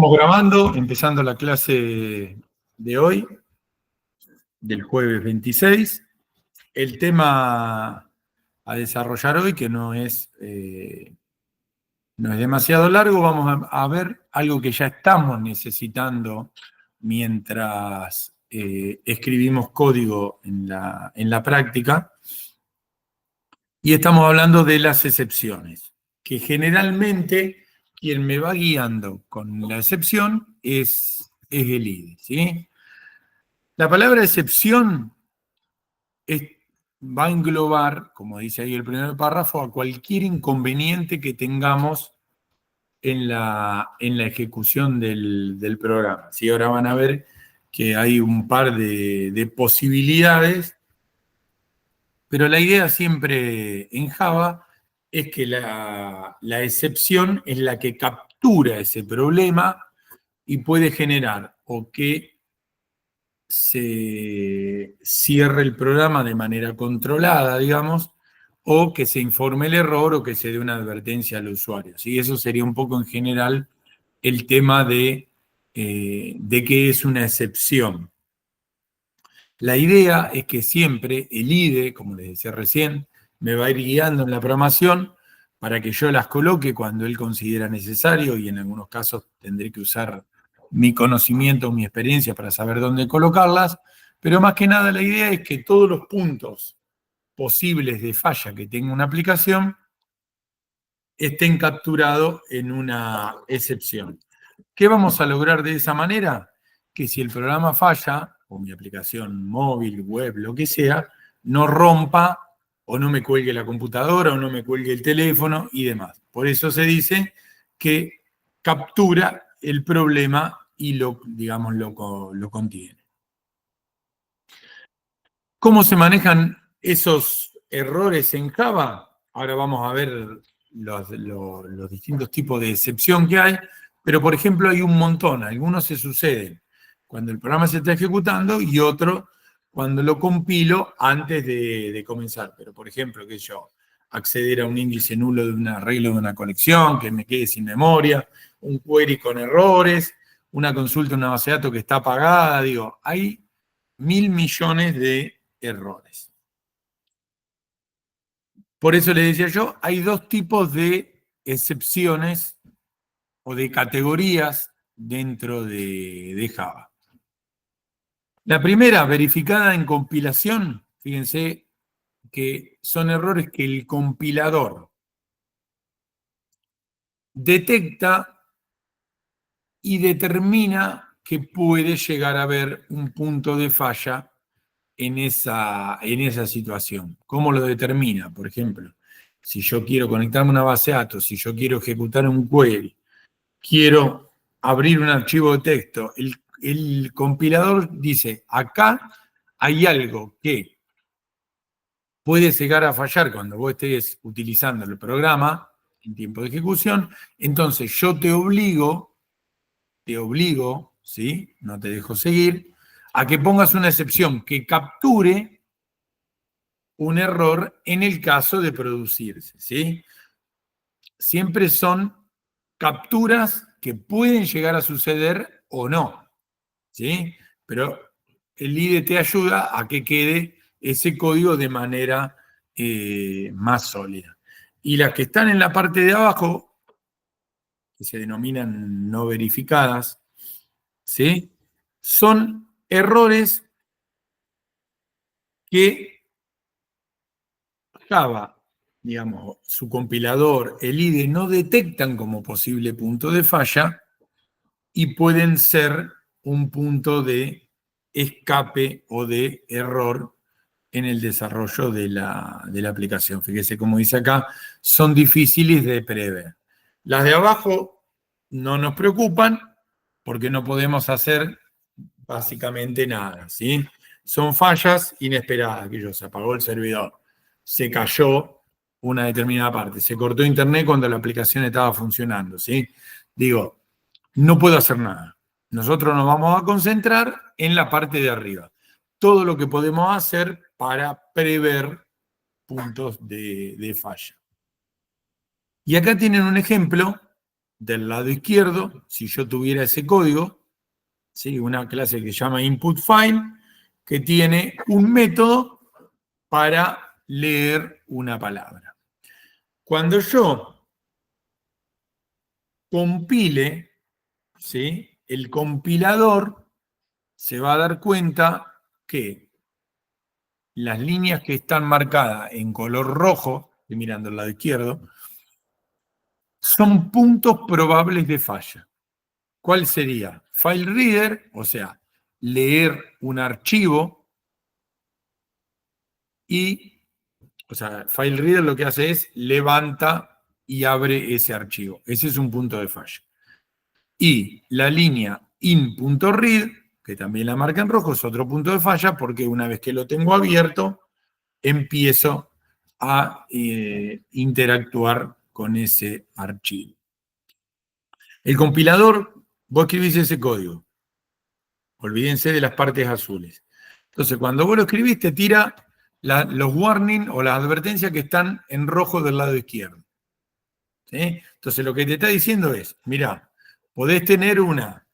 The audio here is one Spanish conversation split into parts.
Estamos grabando, empezando la clase de hoy, del jueves 26. El tema a desarrollar hoy, que no es demasiado largo, vamos a ver algo que ya estamos necesitando mientras escribimos código en la práctica, y estamos hablando de las excepciones, que generalmente quien me va guiando con la excepción es el IDE, ¿sí? La palabra excepción va a englobar, como dice ahí el primer párrafo, a cualquier inconveniente que tengamos en la ejecución del programa. ¿Sí? Ahora van a ver que hay un par de posibilidades, pero la idea siempre en Java es que la excepción es la que captura ese problema y puede generar o que se cierre el programa de manera controlada, digamos, o que se informe el error o que se dé una advertencia al usuario. ¿Sí? Eso sería un poco en general el tema de qué es una excepción. La idea es que siempre el IDE, como les decía recién, me va a ir guiando en la programación para que yo las coloque cuando él considera necesario, y en algunos casos tendré que usar mi conocimiento, mi experiencia para saber dónde colocarlas, pero más que nada la idea es que todos los puntos posibles de falla que tenga una aplicación estén capturados en una excepción. ¿Qué vamos a lograr de esa manera? Que si el programa falla, o mi aplicación móvil, web, lo que sea, no rompa o no me cuelgue la computadora o no me cuelgue el teléfono y demás. Por eso se dice que captura el problema y digamos, lo contiene. ¿Cómo se manejan esos errores en Java? Ahora vamos a ver los distintos tipos de excepción que hay, pero por ejemplo hay un montón. Algunos se suceden cuando el programa se está ejecutando y otro cuando lo compilo antes de comenzar. Pero por ejemplo, que yo acceder a un índice nulo de un arreglo de una colección, que me quede sin memoria, un query con errores, una consulta en una base de datos que está apagada, digo, hay 1.000 millones de errores. Por eso les decía yo, hay dos tipos de excepciones o de categorías dentro de Java. La primera, verificada en compilación, fíjense que son errores que el compilador detecta y determina que puede llegar a haber un punto de falla en esa situación. ¿Cómo lo determina? Por ejemplo, si yo quiero conectarme a una base de datos, si yo quiero ejecutar un query, quiero abrir un archivo de texto, el compilador dice, acá hay algo que puede llegar a fallar cuando vos estés utilizando el programa en tiempo de ejecución, entonces yo te obligo, ¿sí? No te dejo seguir, a que pongas una excepción que capture un error en el caso de producirse, ¿sí? Siempre son capturas que pueden llegar a suceder o no, ¿sí? Pero el IDE te ayuda a que quede ese código de manera más sólida. Y las que están en la parte de abajo, que se denominan no verificadas, ¿sí? Son errores que Java, digamos, su compilador, el IDE, no detectan como posible punto de falla y pueden ser un punto de escape o de error en el desarrollo de la aplicación. Fíjese como dice acá, son difíciles de prever. Las de abajo no nos preocupan porque no podemos hacer básicamente nada, ¿sí? Son fallas inesperadas, que se apagó el servidor, se cayó una determinada parte, se cortó internet cuando la aplicación estaba funcionando, ¿sí? Digo, no puedo hacer nada. Nosotros nos vamos a concentrar en la parte de arriba. Todo lo que podemos hacer para prever puntos de falla. Y acá tienen un ejemplo del lado izquierdo, si yo tuviera ese código, ¿sí? Una clase que se llama input file, que tiene un método para leer una palabra. Cuando yo compile, ¿sí? El compilador se va a dar cuenta que las líneas que están marcadas en color rojo, estoy mirando al lado izquierdo, son puntos probables de falla. ¿Cuál sería? File reader, o sea, leer un archivo y, o sea, file reader lo que hace es levanta y abre ese archivo. Ese es un punto de falla. Y la línea in.read, que también la marca en rojo, es otro punto de falla porque una vez que lo tengo abierto, empiezo a interactuar con ese archivo. El compilador, vos escribís ese código. Olvídense de las partes azules. Entonces, cuando vos lo escribís, te tira los warnings o las advertencias que están en rojo del lado izquierdo. ¿Sí? Entonces, lo que te está diciendo es, mirá, podés tener una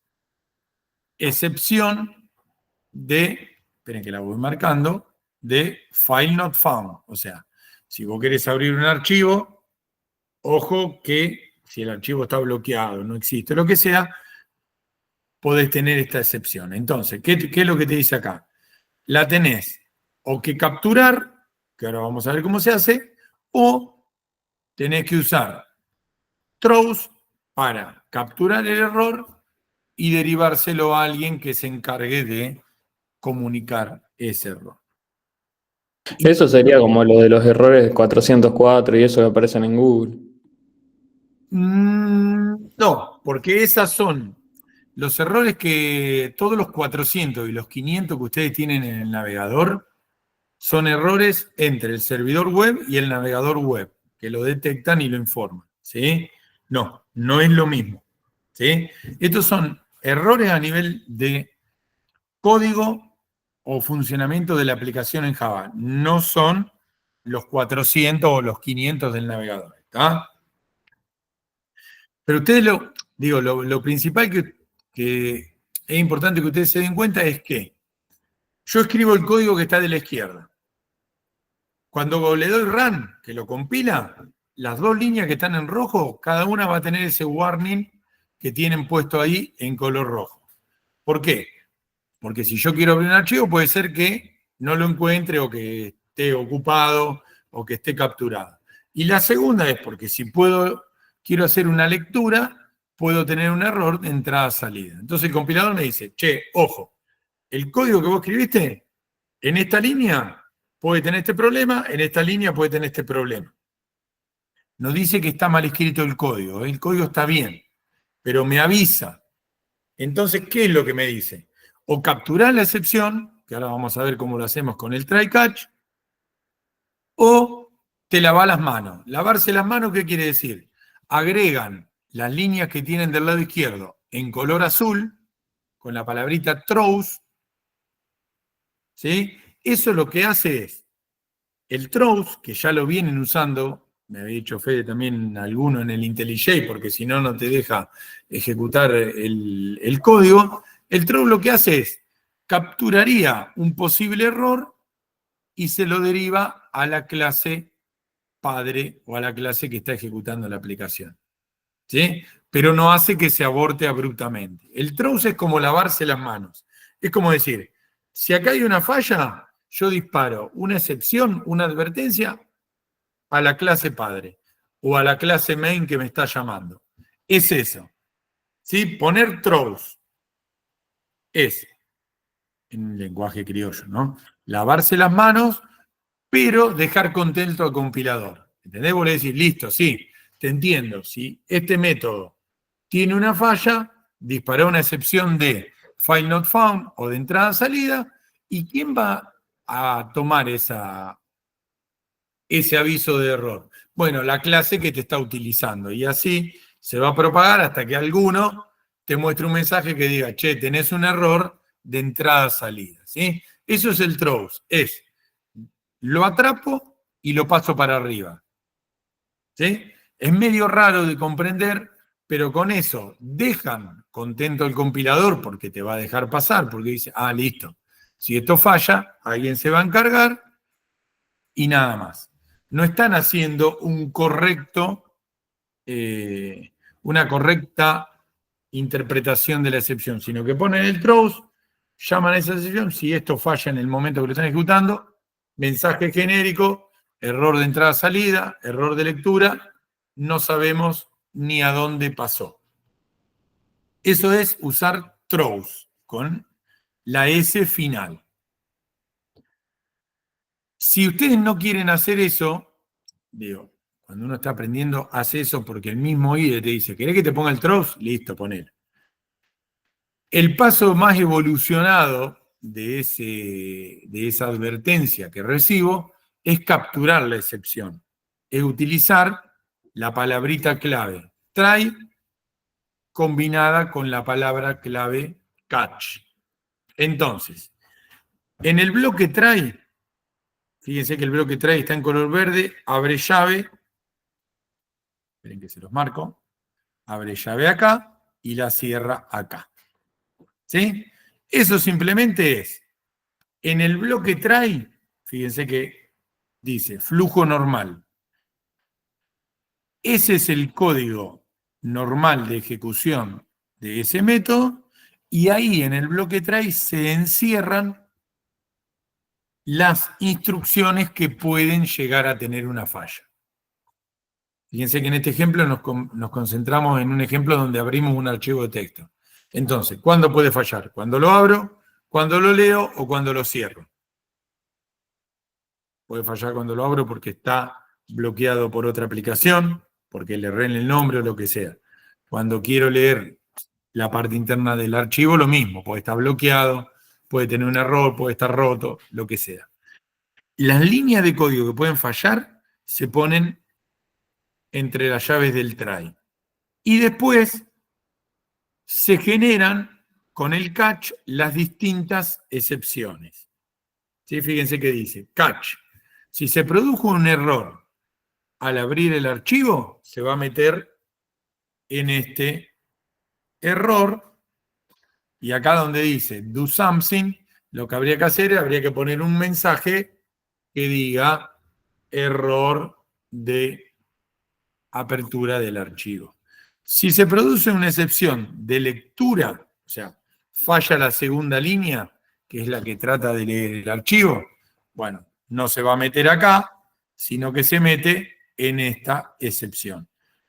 excepción de, esperen que la voy marcando, de file not found. O sea, si vos querés abrir un archivo, ojo que si el archivo está bloqueado, no existe, lo que sea, podés tener esta excepción. Entonces, ¿qué es lo que te dice acá? La tenés o que capturar, que ahora vamos a ver cómo se hace, o tenés que usar throws para capturar el error y derivárselo a alguien que se encargue de comunicar ese error. Eso sería como lo de los errores 404 y eso que aparecen en Google. No, porque esas son los errores que todos los 400 y los 500 que ustedes tienen en el navegador son errores entre el servidor web y el navegador web, que lo detectan y lo informan. ¿Sí? No, no es lo mismo. ¿Sí? Estos son errores a nivel de código o funcionamiento de la aplicación en Java. No son los 400 o los 500 del navegador. ¿Está? Pero ustedes lo principal que es importante que ustedes se den cuenta es que yo escribo el código que está de la izquierda. Cuando le doy run, que lo compila, las dos líneas que están en rojo, cada una va a tener ese warning que tienen puesto ahí en color rojo. ¿Por qué? Porque si yo quiero abrir un archivo, puede ser que no lo encuentre o que esté ocupado o que esté capturado. Y la segunda es porque si quiero hacer una lectura, puedo tener un error de entrada-salida. Entonces el compilador me dice, che, ojo, el código que vos escribiste en esta línea puede tener este problema, en esta línea puede tener este problema. No dice que está mal escrito el código está bien, pero me avisa. Entonces, ¿qué es lo que me dice? O capturar la excepción, que ahora vamos a ver cómo lo hacemos con el try catch, o te lavas las manos. Lavarse las manos, ¿qué quiere decir? Agregan las líneas que tienen del lado izquierdo en color azul, con la palabrita throws, ¿sí? Eso lo que hace es, el throws, que ya lo vienen usando, me había dicho Fede también alguno en el IntelliJ, porque si no, no te deja ejecutar el código. El throws lo que hace es, capturaría un posible error y se lo deriva a la clase padre o a la clase que está ejecutando la aplicación. ¿Sí? Pero no hace que se aborte abruptamente. El throws es como lavarse las manos. Es como decir, si acá hay una falla, yo disparo una excepción, una advertencia a la clase padre o a la clase main que me está llamando. Es eso. ¿Sí? Poner throws es, en lenguaje criollo, ¿no? Lavarse las manos, pero dejar contento al compilador. ¿Entendés? Vos le decís, listo, sí, te entiendo. Si este método tiene una falla, dispará una excepción de file not found o de entrada-salida, ¿y quién va a tomar ese aviso de error? Bueno, la clase que te está utilizando. Y así se va a propagar hasta que alguno te muestre un mensaje que diga, che, tenés un error de entrada-salida. ¿Sí? Eso es el throws. Lo atrapo y lo paso para arriba. ¿Sí? Es medio raro de comprender pero con eso dejan contento al compilador porque te va a dejar pasar, porque dice, listo, si esto falla, alguien se va a encargar y nada más. No están haciendo una correcta interpretación de la excepción, sino que ponen el throws, llaman a esa excepción, si esto falla en el momento que lo están ejecutando, mensaje genérico, error de entrada-salida, error de lectura, no sabemos ni a dónde pasó. Eso es usar throws con la S final. Si ustedes no quieren hacer eso, digo, cuando uno está aprendiendo, hace eso porque el mismo IDE te dice, ¿querés que te ponga el throws? Listo, ponelo. El paso más evolucionado de esa advertencia que recibo es capturar la excepción. Es utilizar la palabrita clave try combinada con la palabra clave catch. Entonces, en el bloque try, fíjense que el bloque try está en color verde, abre llave, esperen que se los marco, abre llave acá y la cierra acá. ¿Sí? Eso simplemente es, en el bloque try, fíjense que dice flujo normal. Ese es el código normal de ejecución de ese método y ahí en el bloque try se encierran las instrucciones que pueden llegar a tener una falla. Fíjense que en este ejemplo nos concentramos en un ejemplo donde abrimos un archivo de texto. Entonces, ¿cuándo puede fallar? ¿Cuando lo abro, cuando lo leo o cuando lo cierro? Puede fallar cuando lo abro porque está bloqueado por otra aplicación, porque le erré en el nombre o lo que sea. Cuando quiero leer la parte interna del archivo, lo mismo, puede estar bloqueado, puede tener un error, puede estar roto, lo que sea. Las líneas de código que pueden fallar se ponen entre las llaves del try. Y después se generan con el catch las distintas excepciones. ¿Sí? Fíjense que dice, catch. Si se produjo un error al abrir el archivo, se va a meter en este error. Y acá donde dice do something, lo que habría que hacer es, habría que poner un mensaje que diga error de apertura del archivo. Si se produce una excepción de lectura, o sea, falla la segunda línea, que es la que trata de leer el archivo, bueno, no se va a meter acá, sino que se mete en esta excepción.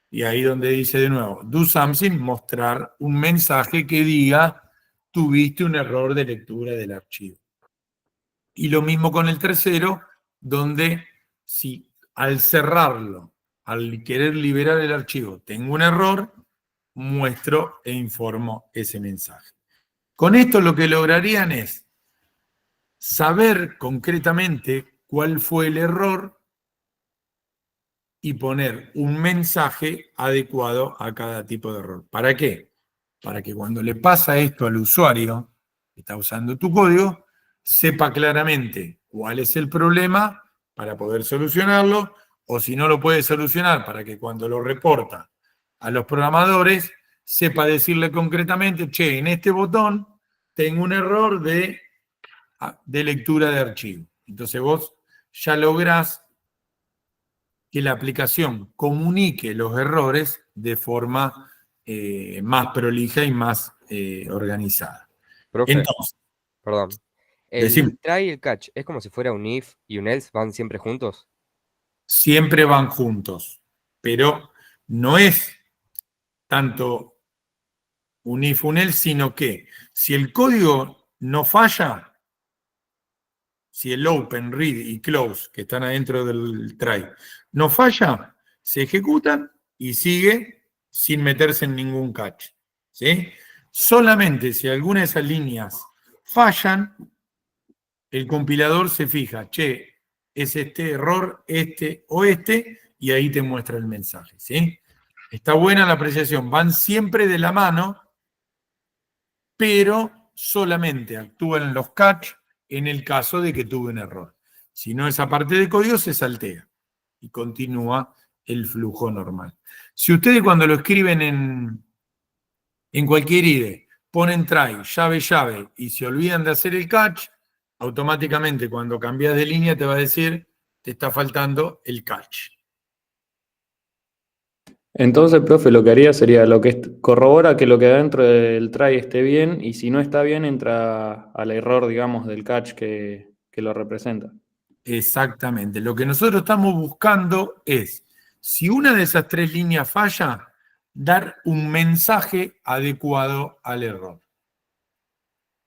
Y ahí donde dice de nuevo, do something, mostrar un mensaje que diga, tuviste un error de lectura del archivo. Y lo mismo con el tercero, donde si al cerrarlo, al querer liberar el archivo, tengo un error, muestro e informo ese mensaje. Con esto lo que lograrían es saber concretamente cuál fue el error y poner un mensaje adecuado a cada tipo de error. ¿Para qué? Para que cuando le pasa esto al usuario que está usando tu código, sepa claramente cuál es el problema para poder solucionarlo, o si no lo puede solucionar, para que cuando lo reporta a los programadores, sepa decirle concretamente, che, en este botón tengo un error de lectura de archivo. Entonces vos ya lográs que la aplicación comunique los errores de forma más prolija y más organizada. Profe, Entonces, perdón. decimos, ¿El try y el catch es como si fuera un if y un else van siempre juntos? siempre van juntos, pero no es tanto un if, un else, sino que si el código no falla, si el open, read y close, que están adentro del try, no falla, se ejecutan y sigue sin meterse en ningún catch. ¿Sí? Solamente si alguna de esas líneas fallan, el compilador se fija, che, es este error, este o este, y ahí te muestra el mensaje. ¿Sí? Está buena la apreciación, van siempre de la mano, pero solamente actúan los catch en el caso de que tuve un error. Si no, esa parte de código se saltea y continúa el flujo normal. Si ustedes cuando lo escriben en cualquier IDE ponen try, llave, llave, y se olvidan de hacer el catch, automáticamente cuando cambias de línea te va a decir, te está faltando el catch. Entonces, profe, lo que haría sería lo que corrobora que lo que dentro del try esté bien, y si no está bien, entra al error, digamos, del catch que lo representa. Exactamente. Lo que nosotros estamos buscando es, si una de esas tres líneas falla, dar un mensaje adecuado al error.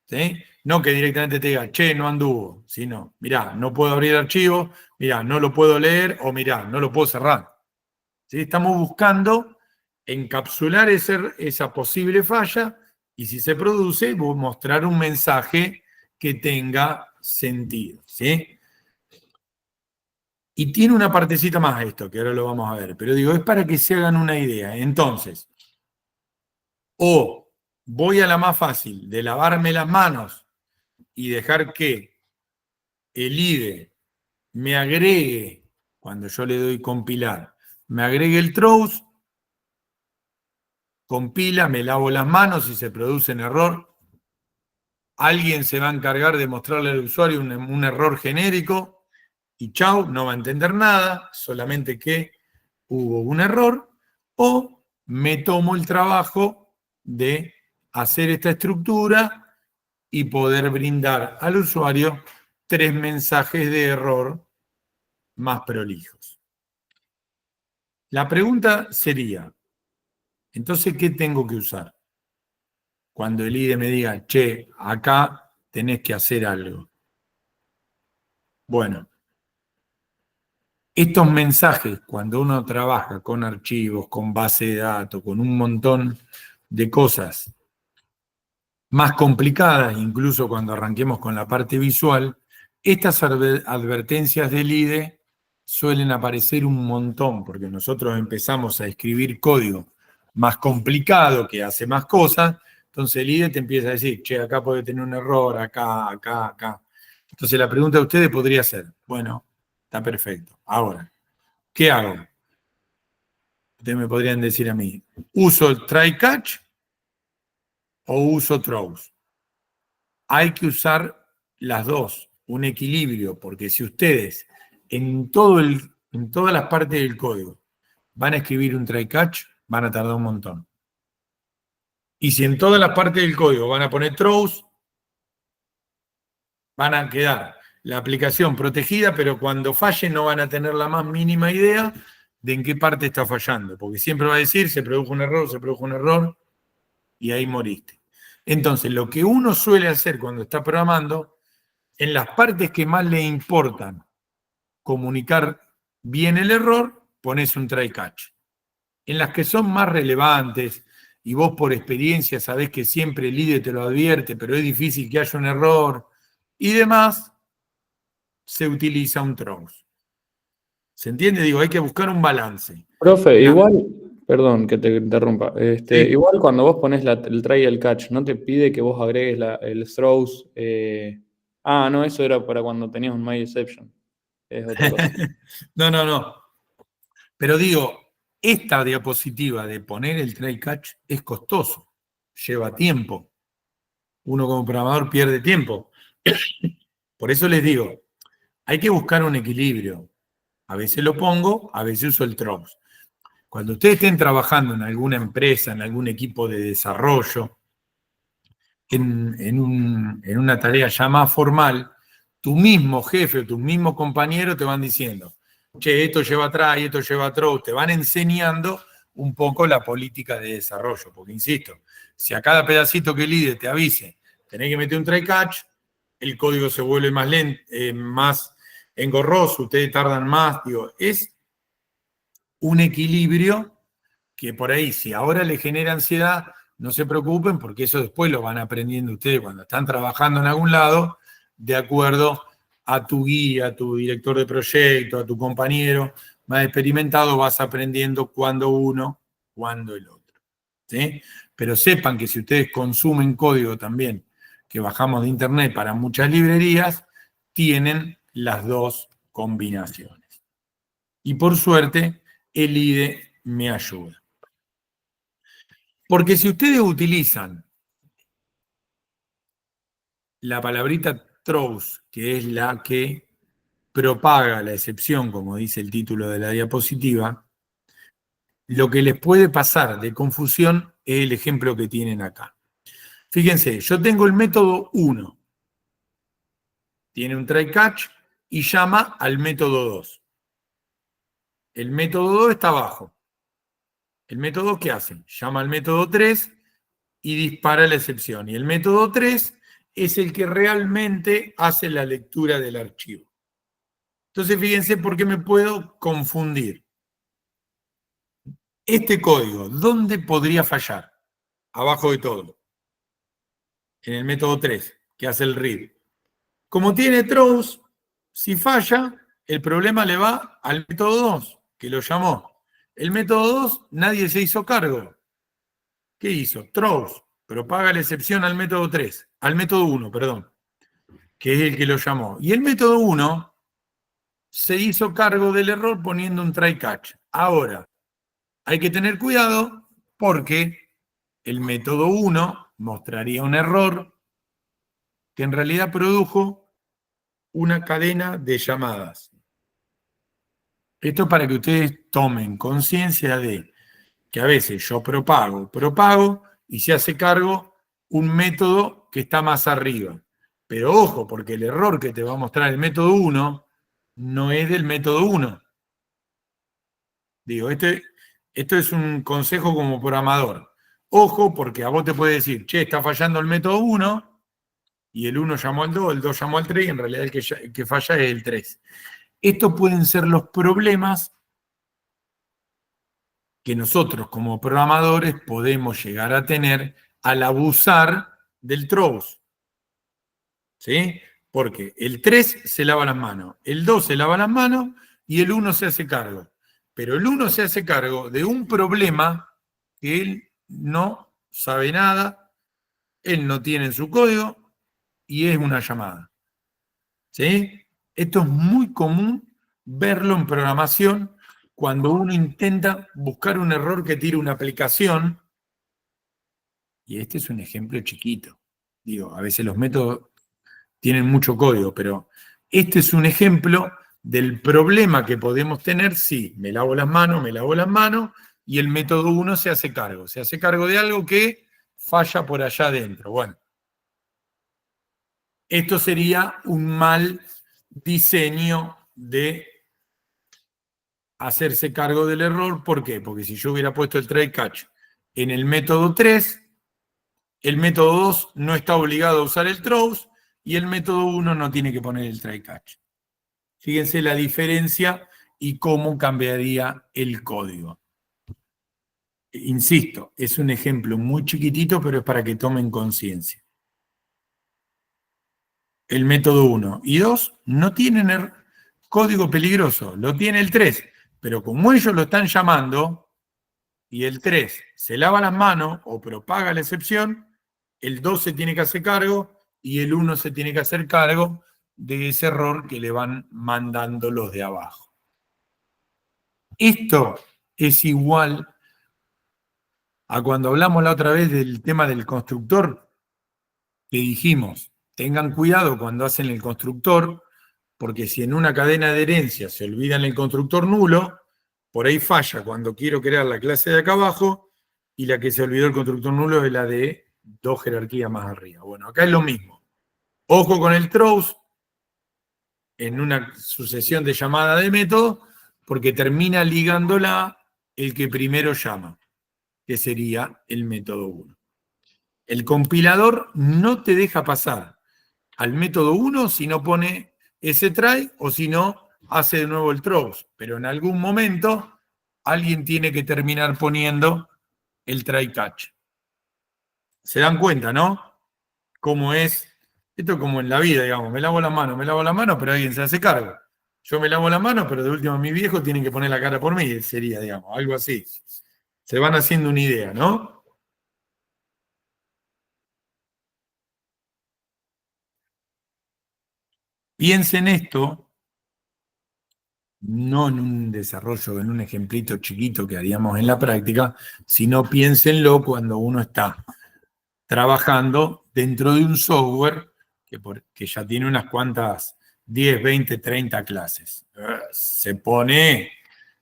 ¿Sí? No que directamente te diga, che, no anduvo, sino, mirá, no puedo abrir archivo, mirá, no lo puedo leer, o mirá, no lo puedo cerrar. ¿Sí? Estamos buscando encapsular esa posible falla y si se produce, mostrar un mensaje que tenga sentido. ¿Sí? Y tiene una partecita más esto, que ahora lo vamos a ver, pero digo, es para que se hagan una idea. Entonces, o voy a la más fácil, de lavarme las manos y dejar que el IDE me agregue, cuando yo le doy compilar, me agregue el throws, compila, me lavo las manos y se produce un error. Alguien se va a encargar de mostrarle al usuario un error genérico y chau, no va a entender nada, solamente que hubo un error, o me tomo el trabajo de hacer esta estructura y poder brindar al usuario 3 mensajes de error más prolijos. La pregunta sería, entonces, ¿qué tengo que usar? Cuando el IDE me diga, che, acá tenés que hacer algo. Bueno, estos mensajes, cuando uno trabaja con archivos, con base de datos, con un montón de cosas más complicadas, incluso cuando arranquemos con la parte visual, estas advertencias del IDE suelen aparecer un montón, porque nosotros empezamos a escribir código más complicado que hace más cosas, entonces el IDE te empieza a decir, che, acá puede tener un error, acá, acá, acá. Entonces la pregunta de ustedes podría ser, bueno, está perfecto. Ahora, ¿qué hago? Ustedes me podrían decir a mí, ¿uso el try catch o uso throws? Hay que usar las dos, un equilibrio, porque si ustedes en todas las partes del código van a escribir un try catch, van a tardar un montón. Y si en todas las partes del código van a poner throws, van a quedar la aplicación protegida, pero cuando falle no van a tener la más mínima idea de en qué parte está fallando, porque siempre va a decir, se produjo un error, y ahí moriste. Entonces, lo que uno suele hacer cuando está programando, en las partes que más le importan comunicar bien el error, pones un try catch. En las que son más relevantes, y vos por experiencia sabés que siempre el IDE te lo advierte, pero es difícil que haya un error, y demás, se utiliza un throws. ¿Se entiende? Digo, hay que buscar un balance. Profe, igual, perdón que te interrumpa, Sí. igual cuando vos pones el try y el catch, ¿no te pide que vos agregues el throws? No, eso era para cuando tenías un myException. Es otra cosa. No. Pero digo, esta diapositiva de poner el try catch es costoso, lleva tiempo. Uno como programador pierde tiempo. Por eso les digo, hay que buscar un equilibrio. A veces lo pongo, a veces uso el throws. Cuando ustedes estén trabajando en alguna empresa, en algún equipo de desarrollo, en una tarea ya más formal, tu mismo jefe o tu mismo compañero te van diciendo, che, esto lleva try, esto lleva throw, te van enseñando un poco la política de desarrollo, porque insisto, si a cada pedacito que el líder te avise, tenés que meter un try catch, el código se vuelve más lento, más engorroso, ustedes tardan más, digo, es un equilibrio que por ahí, si ahora les genera ansiedad, no se preocupen porque eso después lo van aprendiendo ustedes cuando están trabajando en algún lado, de acuerdo a tu guía, a tu director de proyecto, a tu compañero más experimentado, vas aprendiendo cuándo uno, cuándo el otro. ¿Sí? Pero sepan que si ustedes consumen código también, que bajamos de internet para muchas librerías, tienen las dos combinaciones. Y por suerte, el IDE me ayuda. Porque si ustedes utilizan la palabrita throws, que es la que propaga la excepción, como dice el título de la diapositiva, lo que les puede pasar de confusión es el ejemplo que tienen acá. Fíjense, yo tengo el método 1, tiene un try catch y llama al método 2. El método 2 está abajo. ¿El método qué hace? Llama al método 3 y dispara la excepción. Y el método 3 es el que realmente hace la lectura del archivo. Entonces, fíjense por qué me puedo confundir. Este código, ¿dónde podría fallar? Abajo de todo. En el método 3, que hace el read. Como tiene throws, si falla, el problema le va al método 2, que lo llamó. El método 2, nadie se hizo cargo. ¿Qué hizo? Throws, propaga la excepción al método 3, al método 1, perdón, que es el que lo llamó. Y el método 1 se hizo cargo del error poniendo un try catch. Ahora, hay que tener cuidado porque el método 1 mostraría un error que en realidad produjo una cadena de llamadas. Esto es para que ustedes tomen conciencia de que a veces yo propago y se hace cargo un método que está más arriba. Pero ojo, porque el error que te va a mostrar el método 1 no es del método 1. Digo, esto es un consejo como programador. Ojo, porque a vos te puede decir, che, está fallando el método 1, y el 1 llamó al 2, el 2 llamó al 3, y en realidad el que falla es el 3. Estos pueden ser los problemas que nosotros como programadores podemos llegar a tener al abusar del throws. ¿Sí? Porque el 3 se lava las manos, el 2 se lava las manos y el 1 se hace cargo. Pero el 1 se hace cargo de un problema que él no sabe nada, él no tiene en su código y es una llamada. ¿Sí? Esto es muy común verlo en programación cuando uno intenta buscar un error que tire una aplicación, y este es un ejemplo chiquito. Digo, a veces los métodos tienen mucho código, pero este es un ejemplo del problema que podemos tener si me lavo las manos, y el método 1 se hace cargo de algo que falla por allá adentro. Bueno, esto sería un mal diseño de hacerse cargo del error. ¿Por qué? Porque si yo hubiera puesto el try catch en el método 3, el método 2 no está obligado a usar el throws y el método 1 no tiene que poner el try catch. Fíjense la diferencia y cómo cambiaría el código. Insisto, es un ejemplo muy chiquitito, pero es para que tomen conciencia. El método 1 y 2 no tienen código peligroso, lo tiene el 3, pero como ellos lo están llamando y el 3 se lava las manos o propaga la excepción, el 2 se tiene que hacer cargo y el 1 se tiene que hacer cargo de ese error que le van mandando los de abajo. Esto es igual a cuando hablamos la otra vez del tema del constructor, que dijimos, tengan cuidado cuando hacen el constructor, porque si en una cadena de herencia se olvidan el constructor nulo, por ahí falla cuando quiero crear la clase de acá abajo, y la que se olvidó el constructor nulo es la de 2 jerarquías más arriba. Bueno, acá es lo mismo. Ojo con el throws en una sucesión de llamada de método, porque termina ligándola el que primero llama, que sería el método 1. El compilador no te deja pasar al método 1 si no pone ese try o si no hace de nuevo el throws, pero en algún momento alguien tiene que terminar poniendo el try catch. ¿Se dan cuenta, no? Cómo es, esto es como en la vida, digamos, me lavo las manos, pero alguien se hace cargo. Yo me lavo las manos, pero de último mis viejos tienen que poner la cara por mí, sería, digamos, algo así. Se van haciendo una idea, ¿no? Piensen esto no en un desarrollo, en un ejemplito chiquito que haríamos en la práctica, sino piénsenlo cuando uno está trabajando dentro de un software que ya tiene unas cuantas, 10, 20, 30 clases. Se pone,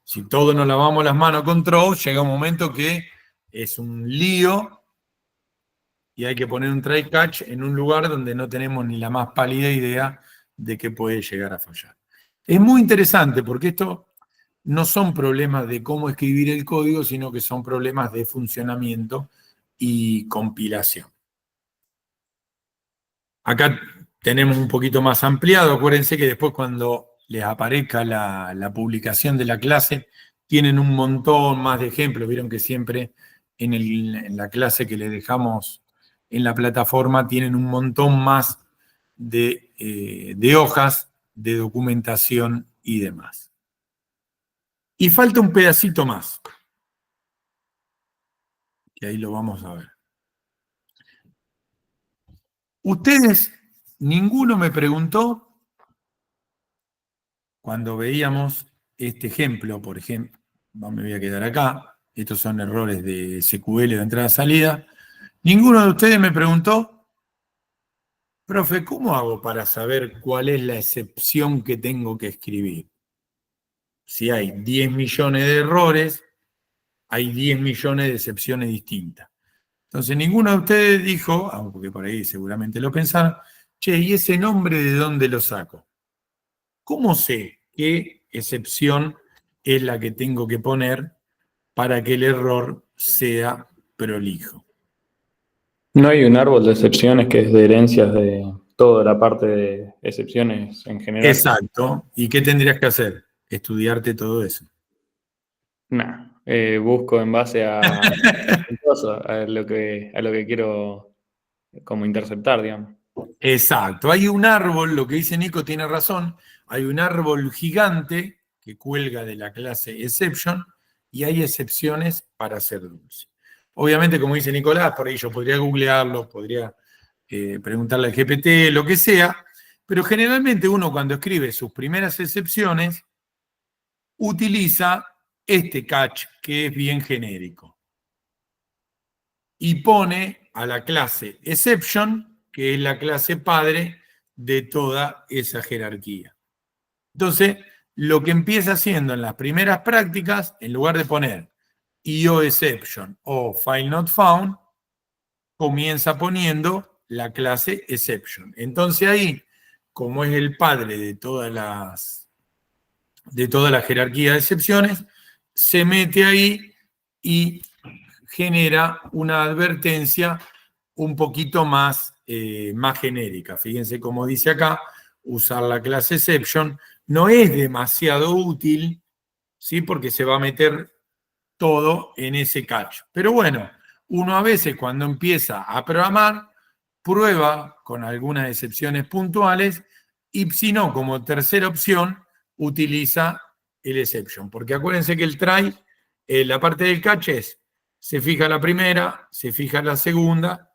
si todos nos lavamos las manos con throw, llega un momento que es un lío y hay que poner un try catch en un lugar donde no tenemos ni la más pálida idea de que puede llegar a fallar. Es muy interesante porque esto no son problemas de cómo escribir el código, sino que son problemas de funcionamiento y compilación. Acá tenemos un poquito más ampliado. Acuérdense que después cuando les aparezca la publicación de la clase, tienen un montón más de ejemplos. Vieron que siempre en la clase que les dejamos en la plataforma tienen un montón más de hojas de documentación y demás. Y falta un pedacito más, que ahí lo vamos a ver. Ustedes, ninguno me preguntó, cuando veíamos este ejemplo, por ejemplo, me voy a quedar acá, estos son errores de SQL de entrada-salida, ninguno de ustedes me preguntó, profe, ¿cómo hago para saber cuál es la excepción que tengo que escribir? Si hay 10 millones de errores, hay 10 millones de excepciones distintas. Entonces ninguno de ustedes dijo, aunque por ahí seguramente lo pensaron, che, ¿y ese nombre de dónde lo saco? ¿Cómo sé qué excepción es la que tengo que poner para que el error sea prolijo? No hay un árbol de excepciones que es de herencias de toda la parte de excepciones en general. Exacto. ¿Y qué tendrías que hacer? Estudiarte todo eso. Nah, busco en base a lo que quiero como interceptar, digamos. Exacto. Hay un árbol, lo que dice Nico tiene razón, hay un árbol gigante que cuelga de la clase exception y hay excepciones para ser dulce. Obviamente, como dice Nicolás, por ahí yo podría googlearlo, podría preguntarle al GPT, lo que sea, pero generalmente uno cuando escribe sus primeras excepciones utiliza este catch que es bien genérico y pone a la clase exception, que es la clase padre de toda esa jerarquía. Entonces, lo que empieza haciendo en las primeras prácticas, en lugar de poner IOException o FileNotFound, comienza poniendo la clase exception. Entonces ahí, como es el padre de toda la jerarquía de excepciones, se mete ahí y genera una advertencia un poquito más genérica. Fíjense cómo dice acá, usar la clase exception no es demasiado útil, ¿sí? Porque se va a meter todo en ese catch. Pero bueno, uno a veces cuando empieza a programar, prueba con algunas excepciones puntuales y si no, como tercera opción, utiliza el exception. Porque acuérdense que el try, la parte del catch es, se fija la primera, se fija la segunda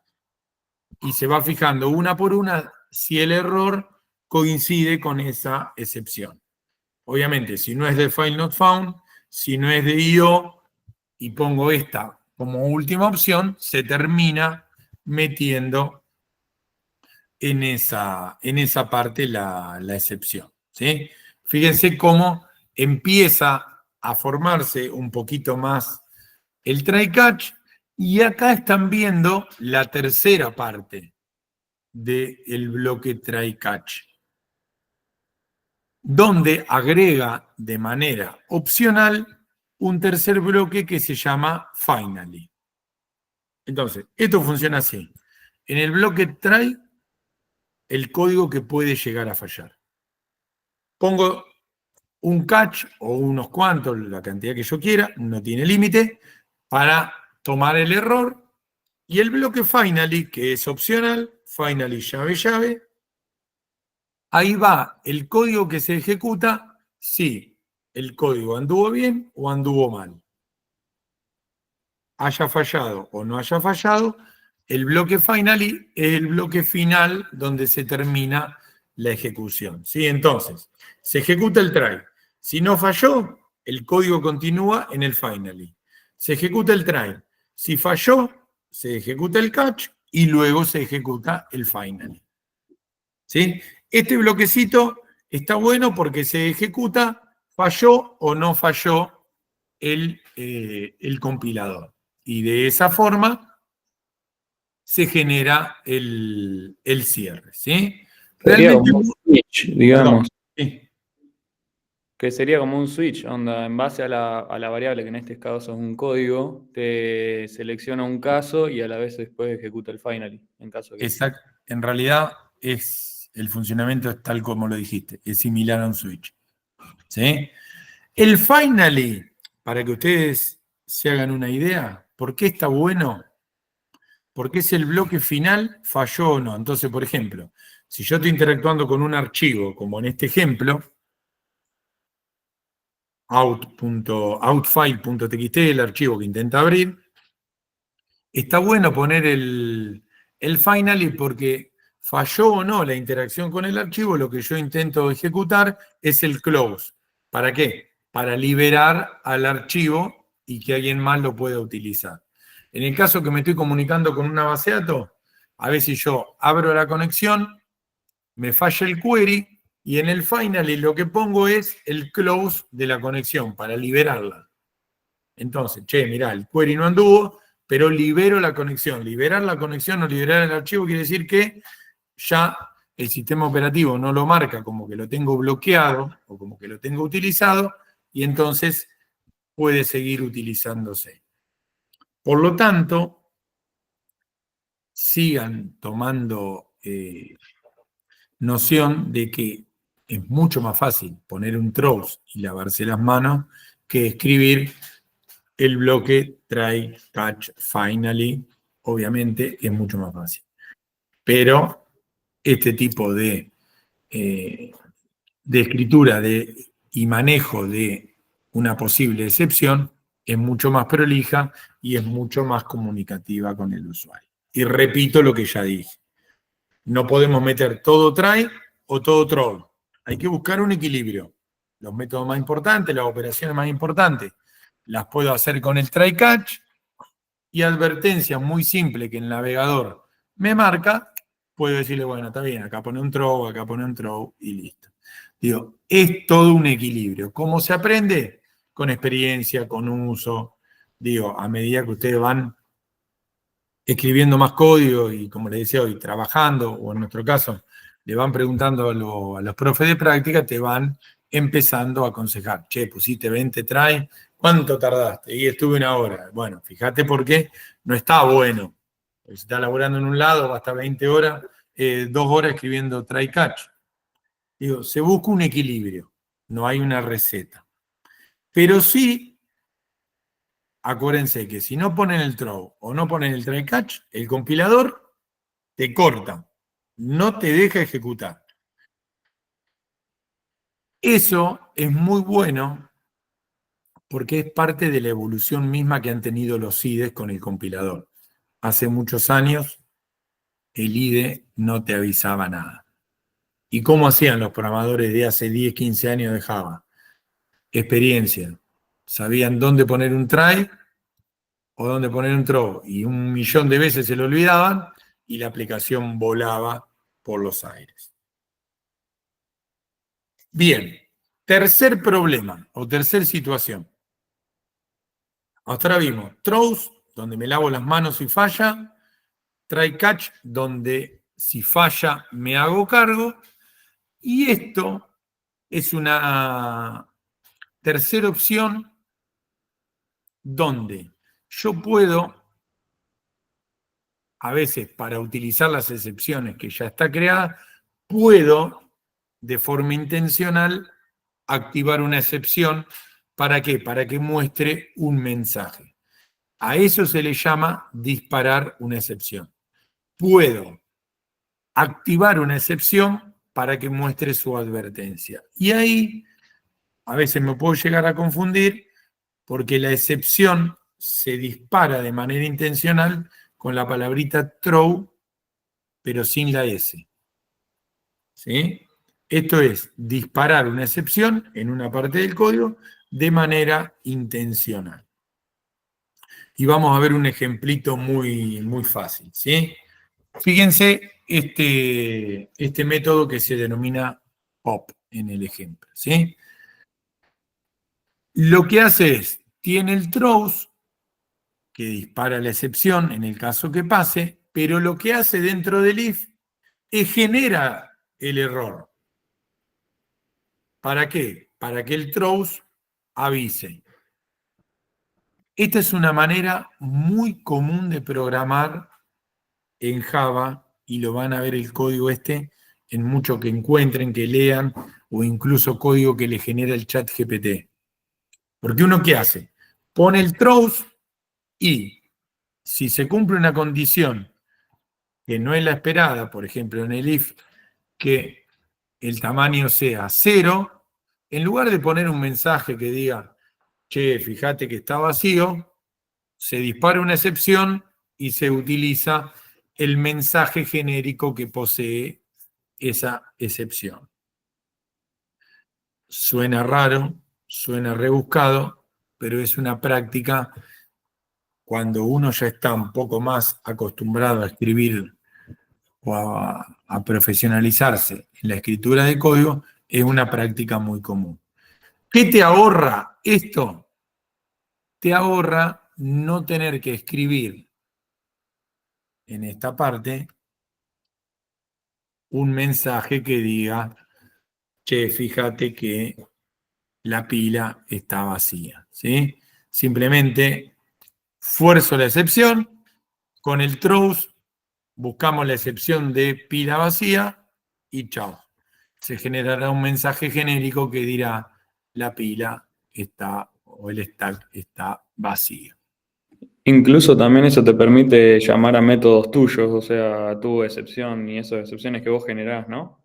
y se va fijando una por una si el error coincide con esa excepción. Obviamente, si no es de file not found, si no es de IO y pongo esta como última opción, se termina metiendo en esa parte la excepción, ¿sí? Fíjense cómo empieza a formarse un poquito más el try catch y acá están viendo la tercera parte del bloque try catch, donde agrega de manera opcional un tercer bloque que se llama finally. Entonces, esto funciona así. En el bloque try, el código que puede llegar a fallar. Pongo un catch o unos cuantos, la cantidad que yo quiera, no tiene límite, para tomar el error. Y el bloque finally, que es opcional, finally llave, ahí va el código que se ejecuta si el código anduvo bien o anduvo mal. Haya fallado o no haya fallado, el bloque finally es el bloque final donde se termina la ejecución, ¿sí? Entonces, se ejecuta el try. Si no falló, el código continúa en el finally. Se ejecuta el try. Si falló, se ejecuta el catch y luego se ejecuta el finally. ¿Sí? Este bloquecito está bueno porque se ejecuta, falló o no falló el compilador. Y de esa forma se genera el cierre. ¿Sí? Sería Realmente, como un switch, digamos. sí. Que sería como un switch, onda, en base a la variable, que en este caso es un código, te selecciona un caso y a la vez después ejecuta el finally, en caso que... Exacto. En realidad el funcionamiento es tal como lo dijiste, es similar a un switch. ¿Sí? El finally, para que ustedes se hagan una idea, ¿por qué está bueno? Porque es el bloque final, falló o no. Entonces, por ejemplo, si yo estoy interactuando con un archivo, como en este ejemplo, outfile.txt, el archivo que intenta abrir, está bueno poner el finally porque falló o no la interacción con el archivo, lo que yo intento ejecutar es el close. ¿Para qué? Para liberar al archivo y que alguien más lo pueda utilizar. En el caso que me estoy comunicando con una base de datos, a veces yo abro la conexión, me falla el query y en el finally lo que pongo es el close de la conexión para liberarla. Entonces, mirá, el query no anduvo, pero libero la conexión. Liberar la conexión o liberar el archivo quiere decir que ya el sistema operativo no lo marca como que lo tengo bloqueado o como que lo tengo utilizado y entonces puede seguir utilizándose. Por lo tanto, sigan tomando noción de que es mucho más fácil poner un throws y lavarse las manos que escribir el bloque try, catch, finally, obviamente es mucho más fácil. Pero este tipo de escritura y manejo de una posible excepción es mucho más prolija y es mucho más comunicativa con el usuario. Y repito lo que ya dije. No podemos meter todo try o todo throw. Hay que buscar un equilibrio. Los métodos más importantes, las operaciones más importantes, las puedo hacer con el try catch y advertencias muy simples que el navegador me marca, puedo decirle, bueno, está bien, acá pone un throw y listo. Digo, es todo un equilibrio. ¿Cómo se aprende? Con experiencia, con uso. Digo, a medida que ustedes van escribiendo más código y, como les decía hoy, trabajando, o en nuestro caso, le van preguntando a los profes de práctica, te van empezando a aconsejar. Che, pusiste 20 try, ¿cuánto tardaste? Y estuve 1 hora. Bueno, fíjate por qué no está bueno. Porque si está laburando en un lado, va hasta 20 horas, 2 horas escribiendo try catch. Digo, se busca un equilibrio, no hay una receta. Pero sí, acuérdense que si no ponen el throw o no ponen el try catch, el compilador te corta, no te deja ejecutar. Eso es muy bueno porque es parte de la evolución misma que han tenido los IDEs con el compilador. Hace muchos años el IDE no te avisaba nada. ¿Y cómo hacían los programadores de hace 10, 15 años de Java? Experiencia. Sabían dónde poner un try o dónde poner un throw y 1.000.000 de veces se lo olvidaban y la aplicación volaba por los aires. Bien, tercer problema o tercer situación. Hasta ahora vimos throws, donde me lavo las manos si falla, try catch, donde si falla me hago cargo, y esto es una tercera opción donde yo puedo, a veces para utilizar las excepciones que ya está creada, puedo de forma intencional activar una excepción. ¿Para qué? Para que muestre un mensaje. A eso se le llama disparar una excepción. Puedo activar una excepción para que muestre su advertencia. Y ahí a veces me puedo llegar a confundir porque la excepción se dispara de manera intencional con la palabrita throw, pero sin la S. ¿Sí? Esto es disparar una excepción en una parte del código de manera intencional. Y vamos a ver un ejemplito muy, muy fácil, ¿sí? Fíjense este método que se denomina pop en el ejemplo, ¿sí? Lo que hace es, tiene el throws, que dispara la excepción en el caso que pase, pero lo que hace dentro del if es genera el error. ¿Para qué? Para que el throws avise. Esta es una manera muy común de programar en Java y lo van a ver el código en mucho que encuentren, que lean o incluso código que le genera el chat GPT. Porque uno ¿qué hace? Pone el throws y si se cumple una condición que no es la esperada, por ejemplo en el if, que el tamaño sea 0, en lugar de poner un mensaje que diga, che, fíjate que está vacío, se dispara una excepción y se utiliza el mensaje genérico que posee esa excepción. Suena raro, suena rebuscado, pero es una práctica cuando uno ya está un poco más acostumbrado a escribir o a profesionalizarse en la escritura de código, es una práctica muy común. ¿Qué te ahorra esto? Te ahorra no tener que escribir en esta parte un mensaje que diga, che, fíjate que la pila está vacía, ¿sí? Simplemente fuerzo la excepción, con el throws buscamos la excepción de pila vacía y chao. Se generará un mensaje genérico que dirá la pila está o el stack está vacío. Incluso también eso te permite llamar a métodos tuyos, o sea, a tu excepción y esas excepciones que vos generás, ¿no?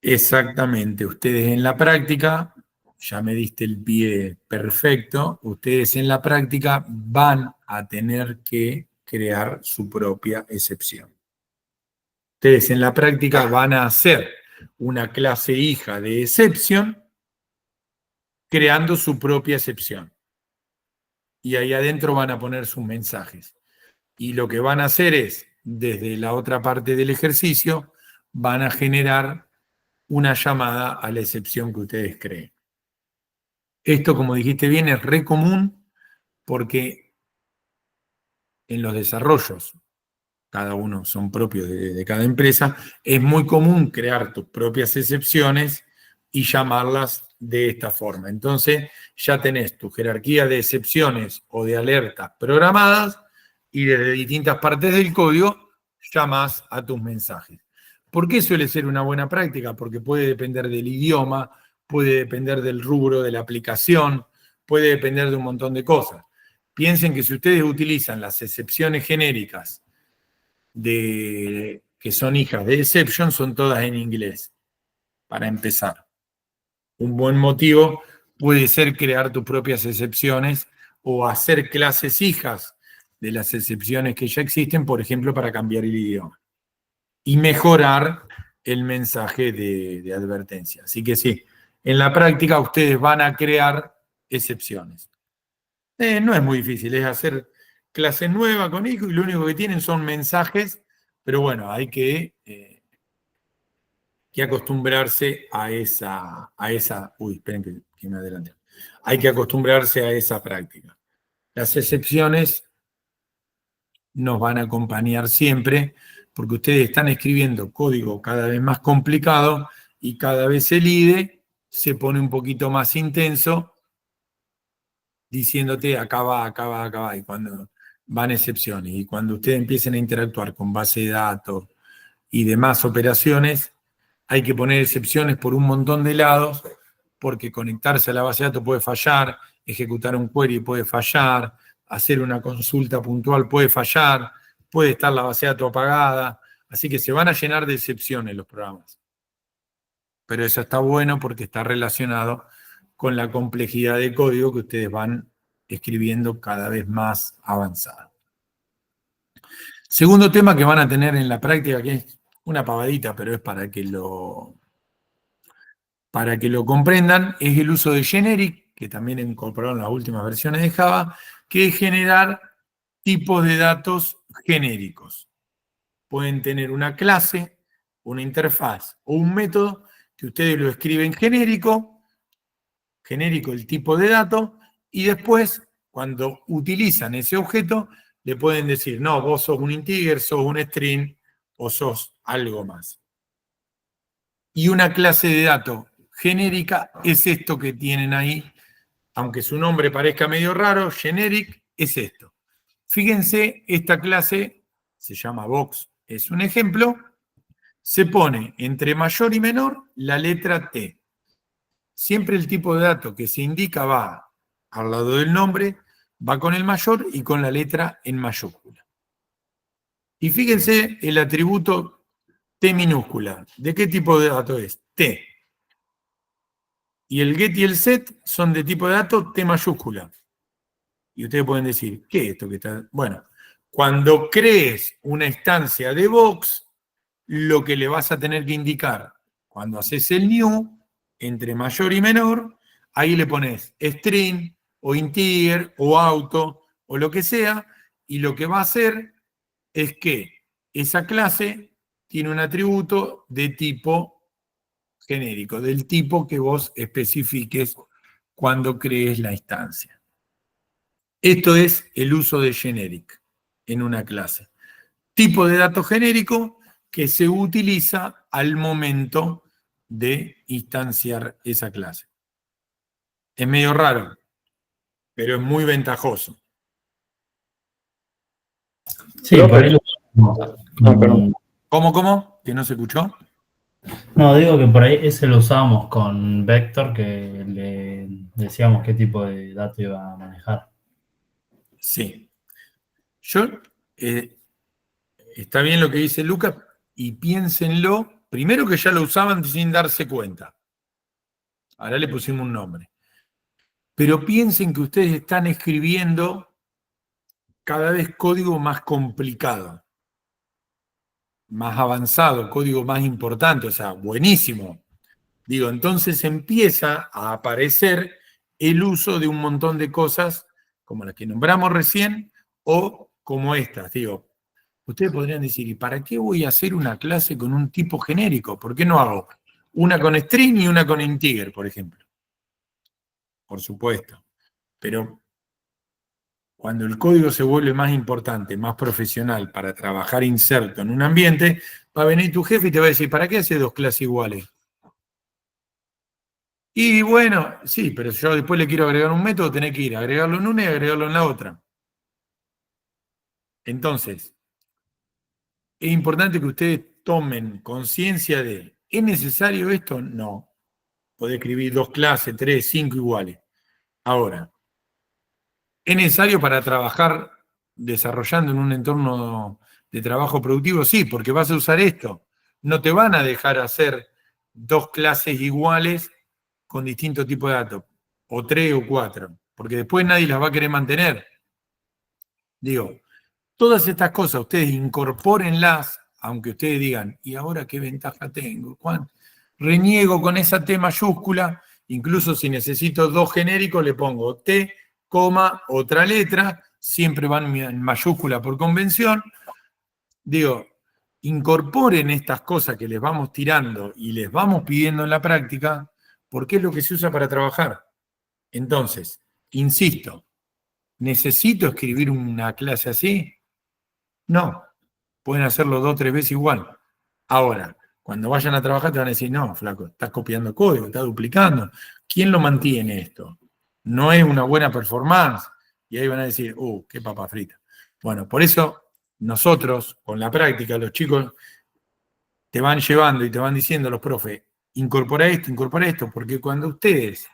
Exactamente, ustedes en la práctica, ya me diste el pie perfecto, ustedes en la práctica van a tener que crear su propia excepción. Ustedes en la práctica van a hacer una clase hija de exception creando su propia excepción. Y ahí adentro van a poner sus mensajes. Y lo que van a hacer es, desde la otra parte del ejercicio, van a generar una llamada a la excepción que ustedes creen. Esto, como dijiste bien, es re común porque en los desarrollos, cada uno son propios de cada empresa, es muy común crear tus propias excepciones y llamarlas de esta forma. Entonces ya tenés tu jerarquía de excepciones o de alertas programadas y desde distintas partes del código llamás a tus mensajes. ¿Por qué suele ser una buena práctica? Porque puede depender del idioma, puede depender del rubro de la aplicación, puede depender de un montón de cosas. Piensen que si ustedes utilizan las excepciones genéricas que son hijas de exception, son todas en inglés, para empezar. Un buen motivo puede ser crear tus propias excepciones o hacer clases hijas de las excepciones que ya existen, por ejemplo, para cambiar el idioma. Y mejorar el mensaje de advertencia. Así que sí, en la práctica ustedes van a crear excepciones. No es muy difícil, es hacer clase nueva con ICO y lo único que tienen son mensajes, pero bueno, hay que acostumbrarse a esa, uy, esperen que me adelante. Hay que acostumbrarse a esa práctica. Las excepciones nos van a acompañar siempre porque ustedes están escribiendo código cada vez más complicado y cada vez el IDE se pone un poquito más intenso diciéndote acá va, acá va, acá va, y cuando van excepciones. Y cuando ustedes empiecen a interactuar con base de datos y demás operaciones, hay que poner excepciones por un montón de lados, porque conectarse a la base de datos puede fallar, ejecutar un query puede fallar, hacer una consulta puntual puede fallar, puede estar la base de datos apagada, así que se van a llenar de excepciones los programas. Pero eso está bueno porque está relacionado con la complejidad de código que ustedes van escribiendo cada vez más avanzado. Segundo tema que van a tener en la práctica, que es una pavadita, pero es para que lo para que lo comprendan, es el uso de generic, que también incorporaron las últimas versiones de Java, que es generar tipos de datos genéricos. Pueden tener una clase, una interfaz o un método que ustedes lo escriben genérico el tipo de dato, y después, cuando utilizan ese objeto, le pueden decir, no, vos sos un integer, sos un string o sos algo más. Y una clase de dato genérica es esto que tienen ahí, aunque su nombre parezca medio raro, generic es esto. Fíjense, esta clase se llama box, es un ejemplo, se pone entre mayor y menor la letra T. Siempre el tipo de dato que se indica va al lado del nombre, va con el mayor y con la letra en mayúscula. Y fíjense el atributo T minúscula. ¿De qué tipo de dato es? T. Y el get y el set son de tipo de dato T mayúscula. Y ustedes pueden decir, ¿qué es esto que está? Bueno, cuando crees una instancia de box, lo que le vas a tener que indicar cuando haces el new, entre mayor y menor, ahí le pones string o integer o auto o lo que sea, y lo que va a hacer es que esa clase tiene un atributo de tipo genérico, del tipo que vos especifiques cuando crees la instancia. Esto es el uso de generic en una clase. Tipo de dato genérico que se utiliza al momento de instanciar esa clase. Es medio raro, pero es muy ventajoso. Sí, por ahí lo usamos perdón. ¿Cómo? ¿Que no se escuchó? No, digo que por ahí ese lo usábamos con Vector, que le decíamos qué tipo de dato iba a manejar. Sí. Está bien lo que dice Lucas, y piénsenlo, primero que ya lo usaban sin darse cuenta. Ahora le pusimos un nombre. Pero piensen que ustedes están escribiendo cada vez código más complicado, más avanzado, código más importante, o sea, buenísimo. Digo, entonces empieza a aparecer el uso de un montón de cosas como las que nombramos recién o como estas. Digo, ustedes podrían decir, ¿y para qué voy a hacer una clase con un tipo genérico? ¿Por qué no hago una con string y una con integer, por ejemplo? Por supuesto. Pero cuando el código se vuelve más importante, más profesional para trabajar inserto en un ambiente, va a venir tu jefe y te va a decir, ¿para qué haces dos clases iguales? Y bueno, sí, pero yo después le quiero agregar un método, tenés que ir a agregarlo en una y agregarlo en la otra. Entonces, es importante que ustedes tomen conciencia de, ¿es necesario esto? No. Podés escribir dos clases, tres, cinco iguales. Ahora, ¿es necesario para trabajar desarrollando en un entorno de trabajo productivo? Sí, porque vas a usar esto. No te van a dejar hacer dos clases iguales con distintos tipos de datos, o tres o cuatro, porque después nadie las va a querer mantener. Digo, todas estas cosas ustedes incorpórenlas, aunque ustedes digan, ¿y ahora qué ventaja tengo? Reniego con esa T mayúscula, incluso si necesito dos genéricos, le pongo T, coma, otra letra, siempre van en mayúscula por convención. Digo, incorporen estas cosas que les vamos tirando y les vamos pidiendo en la práctica, porque es lo que se usa para trabajar. Entonces, insisto, ¿necesito escribir una clase así? No, pueden hacerlo 2 o 3 veces igual. Ahora, cuando vayan a trabajar te van a decir, no, flaco, estás copiando código, estás duplicando. ¿Quién lo mantiene esto? No es una buena performance. Y ahí van a decir, qué papa frita. Bueno, por eso nosotros, con la práctica, los chicos te van llevando y te van diciendo los profes, incorpora esto, porque cuando ustedes,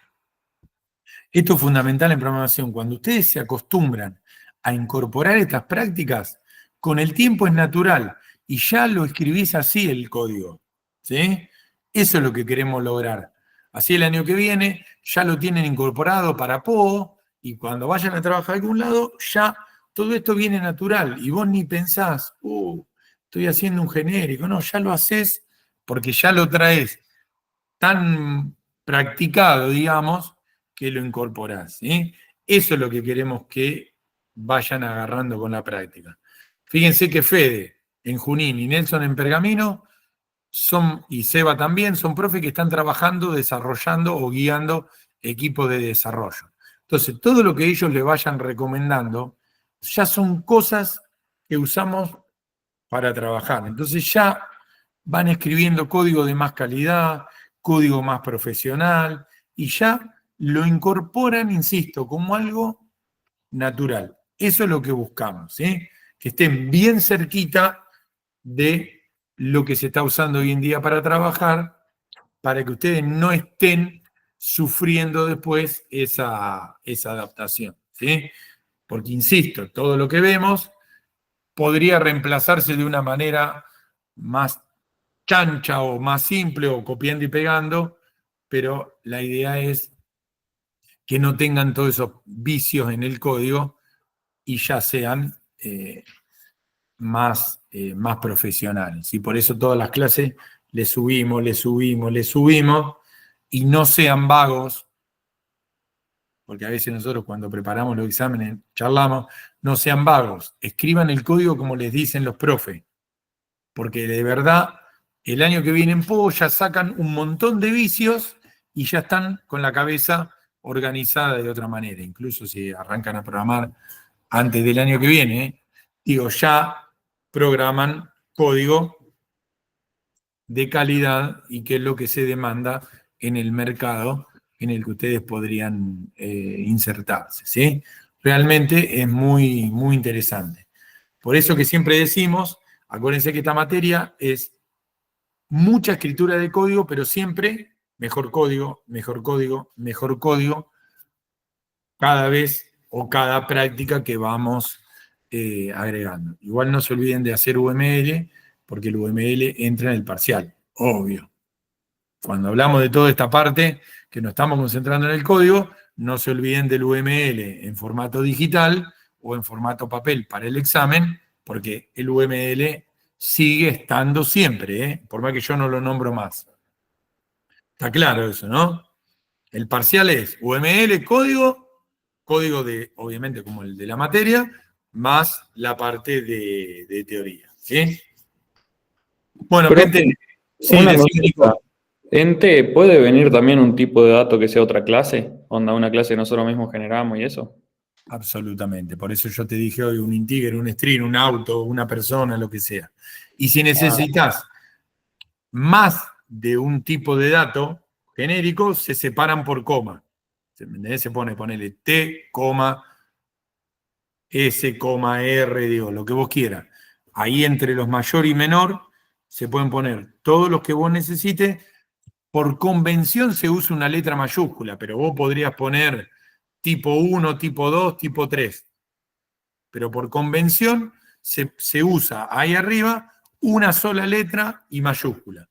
esto es fundamental en programación, cuando ustedes se acostumbran a incorporar estas prácticas, con el tiempo es natural y ya lo escribís así el código, ¿sí? Eso es lo que queremos lograr. Así el año que viene ya lo tienen incorporado para PO y cuando vayan a trabajar a algún lado ya todo esto viene natural y vos ni pensás, estoy haciendo un genérico, no, ya lo haces porque ya lo traes tan practicado, digamos, que lo incorporás, ¿sí? Eso es lo que queremos que vayan agarrando con la práctica. Fíjense que Fede en Junín y Nelson en Pergamino y Seba también, son profes que están trabajando, desarrollando o guiando equipos de desarrollo. Entonces, todo lo que ellos le vayan recomendando ya son cosas que usamos para trabajar. Entonces ya van escribiendo código de más calidad, código más profesional, y ya lo incorporan, insisto, como algo natural. Eso es lo que buscamos, ¿sí? Que estén bien cerquita de lo que se está usando hoy en día para trabajar, para que ustedes no estén sufriendo después esa adaptación, ¿sí? Porque, insisto, todo lo que vemos podría reemplazarse de una manera más chancha o más simple o copiando y pegando, pero la idea es que no tengan todos esos vicios en el código y ya sean más profesionales. Y por eso todas las clases le subimos y no sean vagos, porque a veces nosotros cuando preparamos los exámenes charlamos, no sean vagos, escriban el código como les dicen los profes, porque de verdad el año que viene en PO ya sacan un montón de vicios y ya están con la cabeza organizada de otra manera, incluso si arrancan a programar antes del año que viene, digo, ya programan código de calidad y qué es lo que se demanda en el mercado en el que ustedes podrían insertarse, ¿sí? Realmente es muy, muy interesante. Por eso que siempre decimos, acuérdense que esta materia es mucha escritura de código, pero siempre mejor código, mejor código, mejor código, cada vez o cada práctica que vamos agregando. Igual no se olviden de hacer UML, porque el UML entra en el parcial, obvio. Cuando hablamos de toda esta parte, que nos estamos concentrando en el código, no se olviden del UML en formato digital o en formato papel para el examen, porque el UML sigue estando siempre, por más que yo no lo nombro más. Está claro eso, ¿no? El parcial es UML, código de, obviamente, como el de la materia, más la parte de teoría, ¿sí? Bueno, Pero gente, sí, una decime, Nico. cosita, ¿en T puede venir también un tipo de dato que sea otra clase? Onda, una clase que nosotros mismos generamos y eso. Absolutamente. Por eso yo te dije hoy un integer, un string, un auto, una persona, lo que sea. Y si necesitas más de un tipo de dato genérico, se separan por coma. Se ponele T, S, R, digo, lo que vos quieras. Ahí entre los mayor y menor se pueden poner todos los que vos necesites. Por convención se usa una letra mayúscula, pero vos podrías poner tipo 1, tipo 2, tipo 3. Pero por convención se usa ahí arriba una sola letra y mayúscula.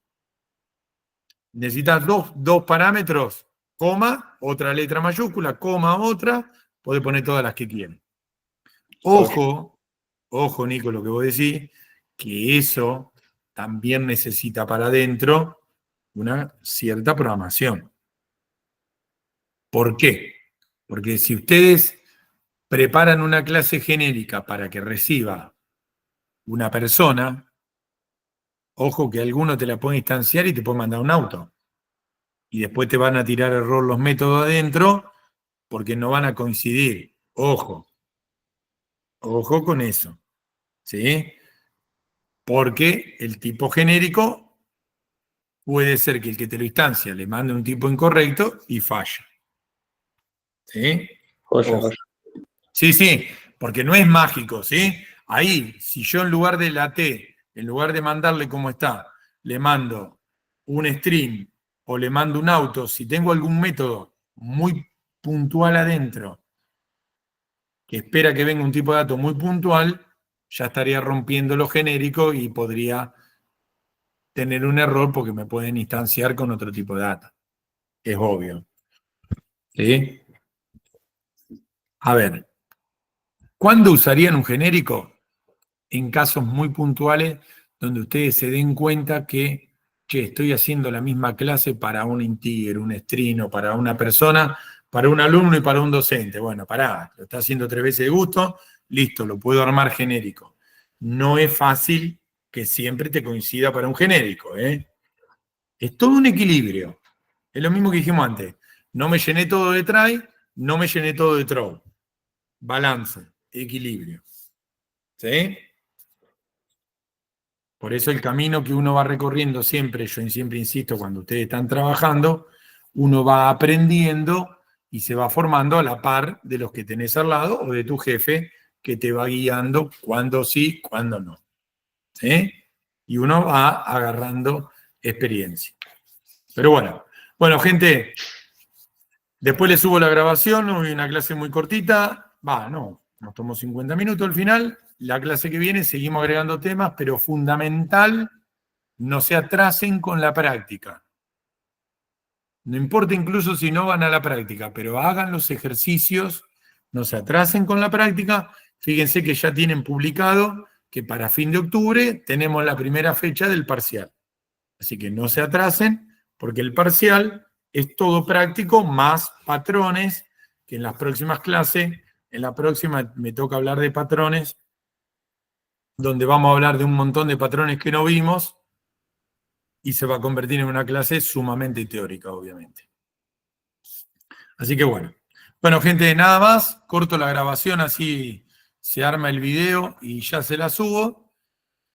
Necesitas dos parámetros, coma, otra letra mayúscula, coma, otra, podés poner todas las que quieras. Ojo, Nico, lo que vos decís, que eso también necesita para adentro una cierta programación. ¿Por qué? Porque si ustedes preparan una clase genérica para que reciba una persona, ojo que alguno te la puede instanciar y te puede mandar un auto. Y después te van a tirar error los métodos adentro porque no van a coincidir. Ojo con eso. ¿Sí? Porque el tipo genérico puede ser que el que te lo instancia le mande un tipo incorrecto y falla. ¿Sí? Ojo. Sí, porque no es mágico, ¿sí? Ahí, si yo en lugar de la T, en lugar de mandarle como está, le mando un string o le mando un auto, si tengo algún método muy puntual adentro, que espera que venga un tipo de dato muy puntual, ya estaría rompiendo lo genérico y podría tener un error porque me pueden instanciar con otro tipo de datos. Es obvio. ¿Sí? A ver, ¿cuándo usarían un genérico? En casos muy puntuales donde ustedes se den cuenta que che, estoy haciendo la misma clase para un integer, un string, para una persona, para un alumno y para un docente. Bueno, pará, lo está haciendo 3 veces de gusto, listo, lo puedo armar genérico. No es fácil que siempre te coincida para un genérico, ¿eh? Es todo un equilibrio. Es lo mismo que dijimos antes. No me llené todo de try, no me llené todo de throw. Balance, equilibrio. ¿Sí? Por eso el camino que uno va recorriendo siempre, yo siempre insisto, cuando ustedes están trabajando, uno va aprendiendo y se va formando a la par de los que tenés al lado o de tu jefe que te va guiando cuándo sí, cuándo no. ¿Sí? Y uno va agarrando experiencia. Pero bueno, gente, después les subo la grabación, hoy una clase muy cortita, nos tomó 50 minutos al final. La clase que viene seguimos agregando temas, pero fundamental, no se atrasen con la práctica. No importa incluso si no van a la práctica, pero hagan los ejercicios, no se atrasen con la práctica. Fíjense que ya tienen publicado que para fin de octubre tenemos la primera fecha del parcial. Así que no se atrasen, porque el parcial es todo práctico más patrones, que en las próximas clases, en la próxima me toca hablar de patrones, donde vamos a hablar de un montón de patrones que no vimos, y se va a convertir en una clase sumamente teórica, obviamente. Así que bueno, gente, nada más, corto la grabación, así se arma el video y ya se la subo.